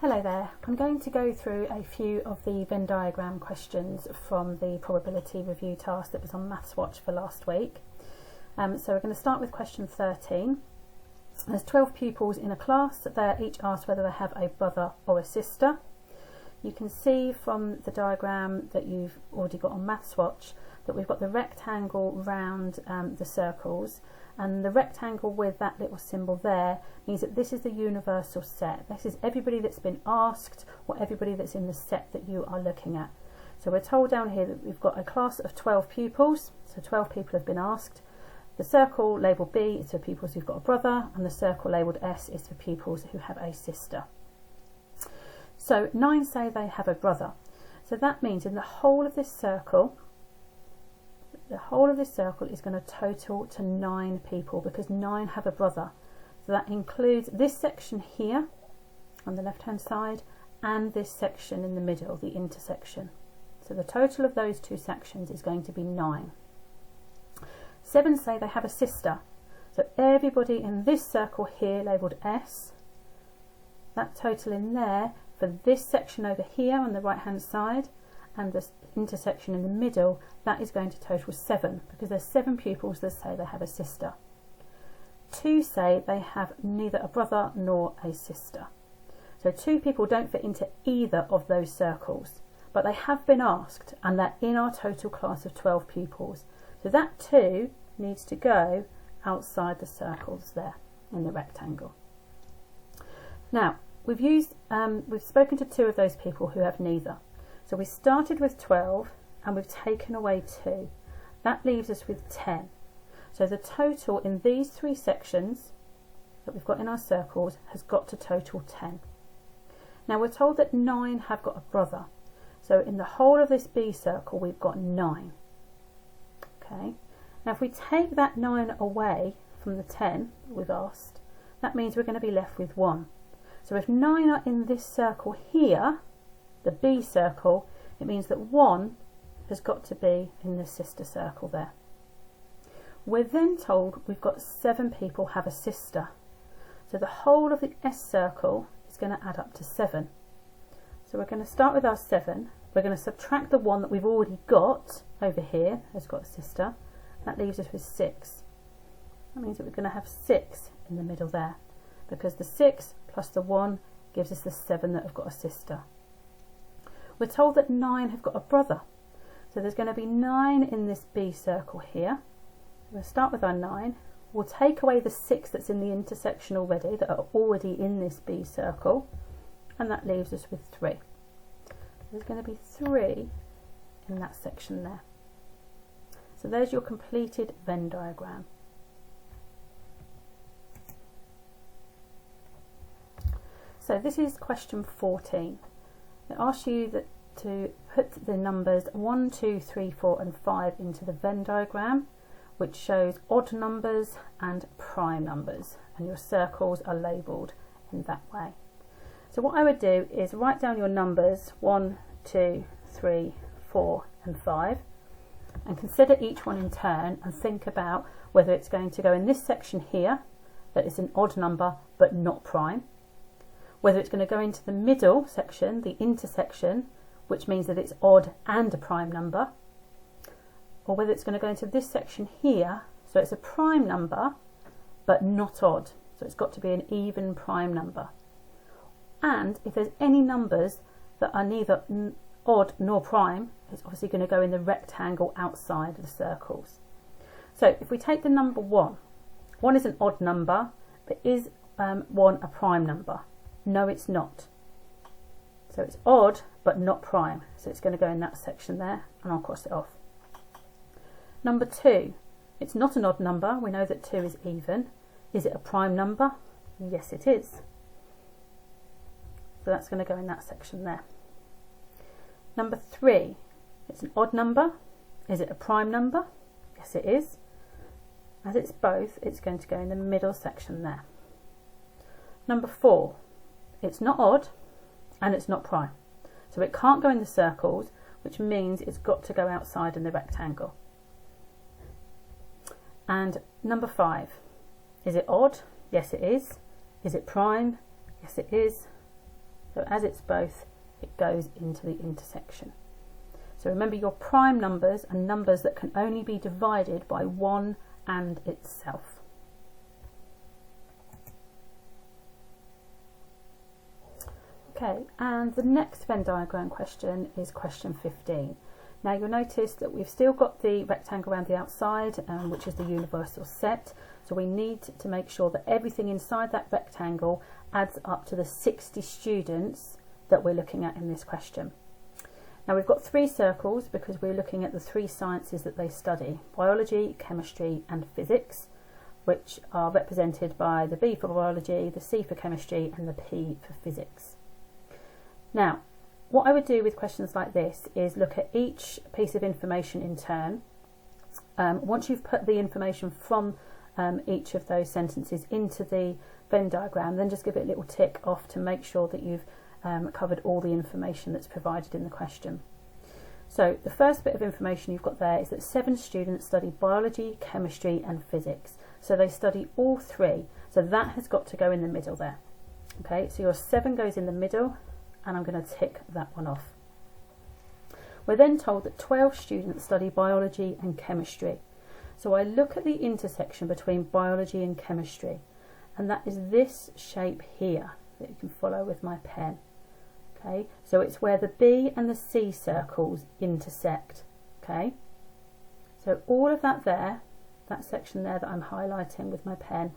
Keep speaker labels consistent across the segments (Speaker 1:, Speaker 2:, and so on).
Speaker 1: Hello there. I'm going to go through a few of the Venn diagram questions from the probability review task that was on Maths Watch for last week. So we're going to start with question 13. There's 12 pupils in a class. They're each asked whether they have a brother or a sister. You can see from the diagram that you've already got on Maths Watch that we've got the rectangle round the circles, and the rectangle with that little symbol there means that this is the universal set. This is everybody that's been asked or everybody that's in the set that you are looking at. So we're told down here that we've got a class of 12 pupils, so 12 people have been asked. The circle labelled B is for pupils who've got a brother, and the circle labelled S is for pupils who have a sister. So 9 say they have a brother. So that means in the whole of this circle is going to total to 9 people, because 9 have a brother. So that includes this section here on the left hand side and this section in the middle, the intersection. So the total of those two sections is going to be 9. 7 say they have a sister. So everybody in this circle here labelled S, that total in there for this section over here on the right hand side and this intersection in the middle, that is going to total 7, because there's 7 pupils that say they have a sister. 2 say they have neither a brother nor a sister. So 2 people don't fit into either of those circles, but they have been asked and they're in our total class of 12 pupils. So that 2 needs to go outside the circles there in the rectangle. Now we've spoken to 2 of those people who have neither. So we started with 12 and we've taken away 2. That leaves us with 10. So the total in these 3 sections that we've got in our circles has got to total 10. Now we're told that 9 have got a brother. So in the whole of this B circle we've got 9. Okay. Now if we take that 9 away from the 10 that we've asked, that means we're going to be left with 1. So if 9 are in this circle here, the B circle, it means that 1 has got to be in the sister circle there. We're then told we've got 7 people have a sister. So the whole of the S circle is going to add up to 7. So we're going to start with our 7. We're going to subtract the 1 that we've already got over here, has got a sister. That leaves us with 6. That means that we're going to have 6 in the middle there, because the 6 plus the 1 gives us the 7 that have got a sister. We're told that 9 have got a brother. So there's going to be 9 in this B circle here. We'll start with our 9. We'll take away the 6 that's in the intersection already, that are already in this B circle, and that leaves us with 3. There's going to be 3 in that section there. So there's your completed Venn diagram. So this is question 14. It asks you to put the numbers 1, 2, 3, 4 and 5 into the Venn diagram, which shows odd numbers and prime numbers, and your circles are labelled in that way. So what I would do is write down your numbers 1, 2, 3, 4 and 5, and consider each one in turn and think about whether it's going to go in this section here, that is an odd number but not prime, whether it's going to go into the middle section, the intersection, which means that it's odd and a prime number, or whether it's going to go into this section here, so it's a prime number but not odd, so it's got to be an even prime number. And if there's any numbers that are neither odd nor prime, it's obviously going to go in the rectangle outside of the circles. So if we take the number 1, 1 is an odd number, but is 1 a prime number? No, it's not. So it's odd but not prime, so it's going to go in that section there, and I'll cross it off. Number 2, it's not an odd number. We know that 2 is even. Is it a prime number? Yes, it is. So that's going to go in that section there. Number 3, it's an odd number. Is it a prime number? Yes, it is. As it's both, it's going to go in the middle section there. Number 4, it's not odd and it's not prime, so it can't go in the circles, which means it's got to go outside in the rectangle. And number 5, is it odd? Yes, it is. Is it prime? Yes, it is. So as it's both, it goes into the intersection. So remember, your prime numbers are numbers that can only be divided by 1 and itself. Okay, and the next Venn diagram question is question 15. Now you'll notice that we've still got the rectangle around the outside, which is the universal set. So we need to make sure that everything inside that rectangle adds up to the 60 students that we're looking at in this question. Now we've got 3 circles because we're looking at the 3 sciences that they study: biology, chemistry and physics, which are represented by the B for biology, the C for chemistry and the P for physics. Now, what I would do with questions like this is look at each piece of information in turn. Once you've put the information from each of those sentences into the Venn diagram, then just give it a little tick off to make sure that you've covered all the information that's provided in the question. So the first bit of information you've got there is that 7 students study biology, chemistry and physics. So they study all 3. So that has got to go in the middle there. Okay, so your 7 goes in the middle, and I'm going to tick that one off. We're then told that 12 students study biology and chemistry. So I look at the intersection between biology and chemistry, and that is this shape here that you can follow with my pen. Okay, so it's where the B and the C circles intersect. Okay, so all of that there, that section there that I'm highlighting with my pen,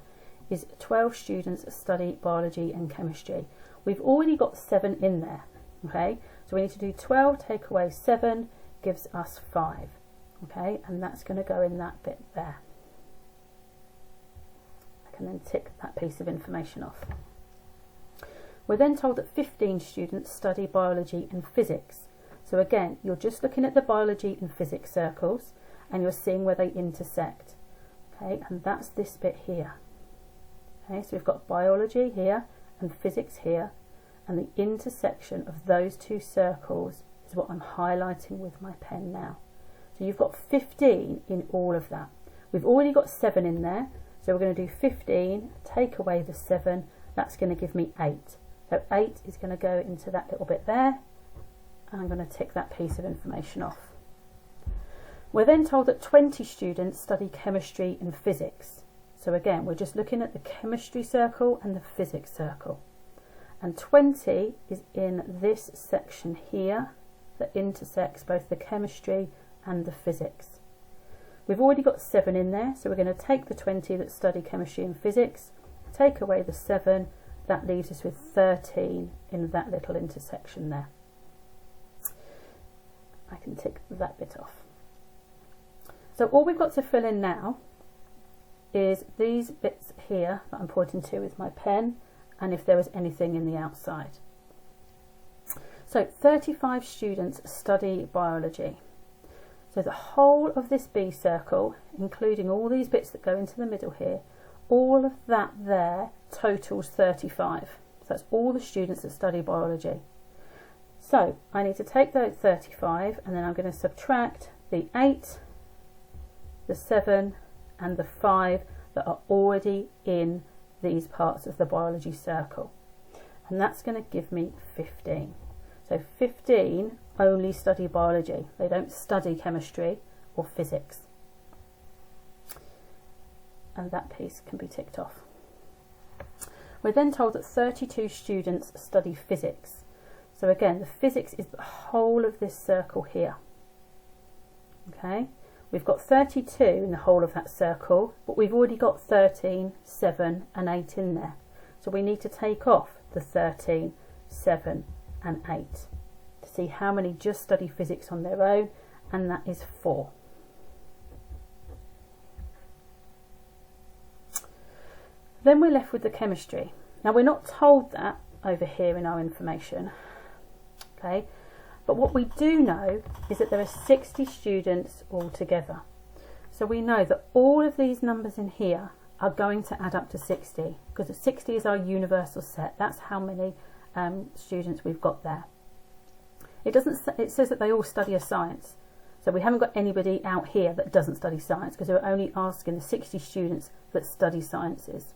Speaker 1: is 12 students study biology and chemistry. We've already got 7 in there. Okay, so we need to do 12 take away 7 gives us 5. Okay, and that's going to go in that bit there. I can then tick that piece of information off. We're then told that 15 students study biology and physics. So again, you're just looking at the biology and physics circles and you're seeing where they intersect. Okay, and that's this bit here. Okay, so we've got biology here and physics here, and the intersection of those 2 circles is what I'm highlighting with my pen now. So you've got 15 in all of that. We've already got 7 in there, so we're going to do 15, take away the 7, that's going to give me 8. So 8 is going to go into that little bit there, and I'm going to tick that piece of information off. We're then told that 20 students study chemistry and physics. So again, we're just looking at the chemistry circle and the physics circle. And 20 is in this section here that intersects both the chemistry and the physics. We've already got 7 in there, so we're going to take the 20 that study chemistry and physics, take away the 7, that leaves us with 13 in that little intersection there. I can tick that bit off. So all we've got to fill in now is these bits here that I'm pointing to with my pen, and if there was anything in the outside. So 35 students study biology. So the whole of this B circle, including all these bits that go into the middle here, all of that there totals 35. So that's all the students that study biology. So I need to take those 35 and then I'm going to subtract the 8, the 7 and the 5 that are already in these parts of the biology circle. And that's going to give me 15. So 15 only study biology. They don't study chemistry or physics. And that piece can be ticked off. We're then told that 32 students study physics. So again, the physics is the whole of this circle here. Okay, we've got 32 in the whole of that circle, but we've already got 13, 7 and 8 in there. So we need to take off the 13, 7 and 8 to see how many just study physics on their own, and that is 4. Then we're left with the chemistry. Now we're not told that over here in our information, okay, but what we do know is that there are 60 students altogether. So we know that all of these numbers in here are going to add up to 60, because 60 is our universal set. That's how many students we've got there. It says that they all study a science. So we haven't got anybody out here that doesn't study science, because we're only asking the 60 students that study sciences.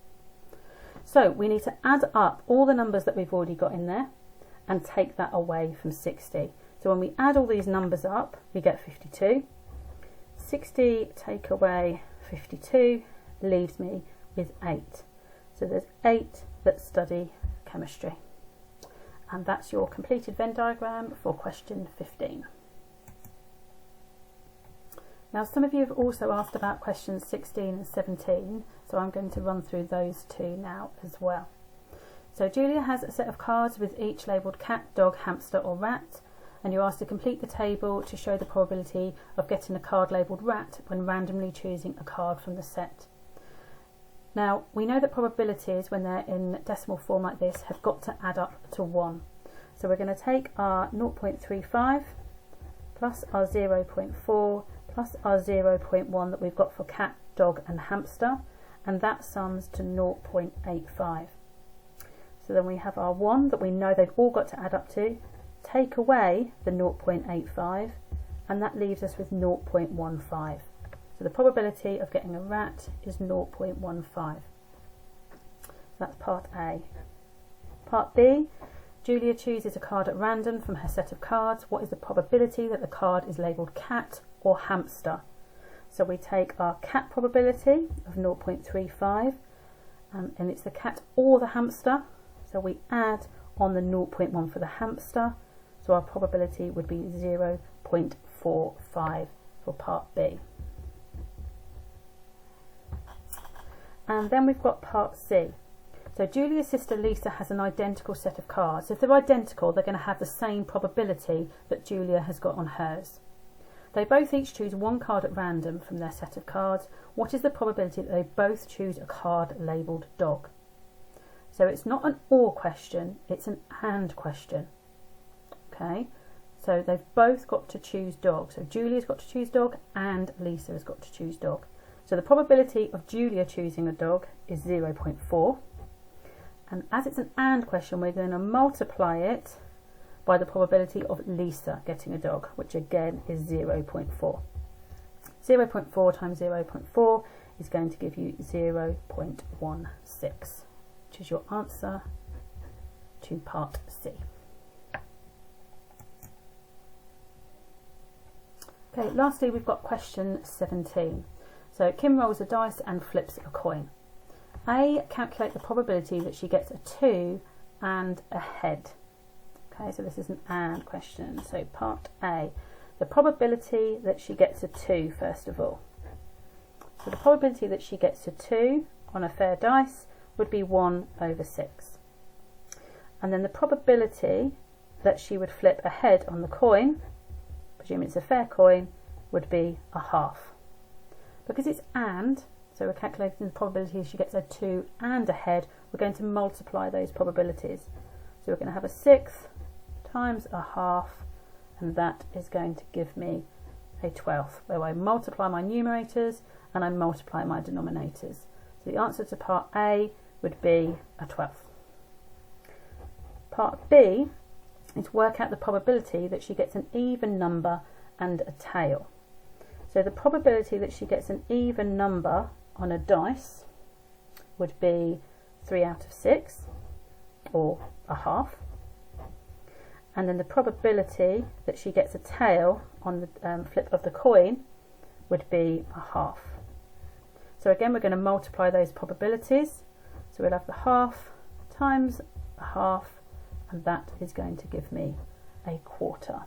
Speaker 1: So we need to add up all the numbers that we've already got in there, and take that away from 60. So when we add all these numbers up, we get 52. 60 take away 52 leaves me with 8. So there's 8 that study chemistry. And that's your completed Venn diagram for question 15. Now some of you have also asked about questions 16 and 17, so I'm going to run through those two now as well. So Julia has a set of cards with each labelled cat, dog, hamster or rat, and you're asked to complete the table to show the probability of getting a card labelled rat when randomly choosing a card from the set. Now we know that probabilities, when they're in decimal form like this, have got to add up to 1. So we're going to take our 0.35 plus our 0.4 plus our 0.1 that we've got for cat, dog and hamster, and that sums to 0.85. So then we have our 1 that we know they've all got to add up to, take away the 0.85, and that leaves us with 0.15. So the probability of getting a rat is 0.15. That's part A. Part B, Julia chooses a card at random from her set of cards. What is the probability that the card is labelled cat or hamster? So we take our cat probability of 0.35, and it's the cat or the hamster, so we add on the 0.1 for the hamster, so our probability would be 0.45 for part B. And then we've got part C. So Julia's sister Lisa has an identical set of cards. If they're identical, they're going to have the same probability that Julia has got on hers. They both each choose one card at random from their set of cards. What is the probability that they both choose a card labelled dog? So it's not an or question, it's an and question. Okay, so they've both got to choose dog. So Julia's got to choose dog and Lisa has got to choose dog. So the probability of Julia choosing a dog is 0.4. And as it's an and question, we're going to multiply it by the probability of Lisa getting a dog, which again is 0.4. 0.4 times 0.4 is going to give you 0.16, which is your answer to part C. Okay, lastly we've got question 17. So Kim rolls a dice and flips a coin. A, calculate the probability that she gets a 2 and a head. Okay, so this is an and question. So part A, the probability that she gets a 2 first of all. So the probability that she gets a 2 on a fair dice would be 1 over 6. And then the probability that she would flip a head on the coin, presuming it's a fair coin, would be a half. Because it's and, so we're calculating the probability she gets a 2 and a head, we're going to multiply those probabilities. So we're going to have a 6 times a half, and that is going to give me a 12th, where I multiply my numerators and I multiply my denominators. So the answer to part A would be a 12th. Part B is work out the probability that she gets an even number and a tail. So the probability that she gets an even number on a dice would be 3 out of 6, or a half. And then the probability that she gets a tail on the flip of the coin would be a half. So again, we're going to multiply those probabilities. So we'll have the half times a half, and that is going to give me a quarter.